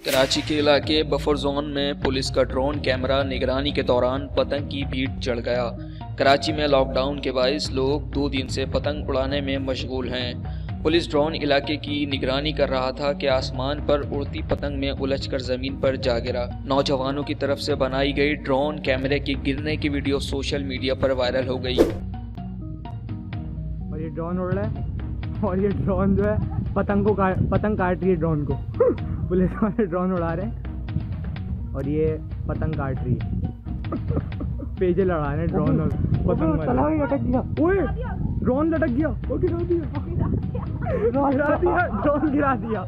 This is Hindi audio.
कराची के इलाके बफर जोन में पुलिस का ड्रोन कैमरा निगरानी के दौरान पतंग की भीड़ चढ़ गया। कराची में लॉकडाउन के बायस लोग 2 दिन से पतंग उड़ाने में मशगूल हैं। पुलिस ड्रोन इलाके की निगरानी कर रहा था कि आसमान पर उड़ती पतंग में उलझकर जमीन पर जा गिरा। नौजवानों की तरफ से बनाई गई ड्रोन कैमरे के गिरने की वीडियो सोशल मीडिया पर वायरल हो गई। और ये ड्रोन उड़ रहा है और ये ड्रोन जो है पतंग काट रही है ड्रोन को। पुलिस वाले ड्रोन उड़ा रहे हैं और ये पतंग काट रही है। पेजे लड़ा रहे हैं ड्रोन और पतंग वाले। लटक गया, ओए ड्रोन लटक गया, वो गिरा दिया, गिरा दिया, ड्रोन गिरा दिया।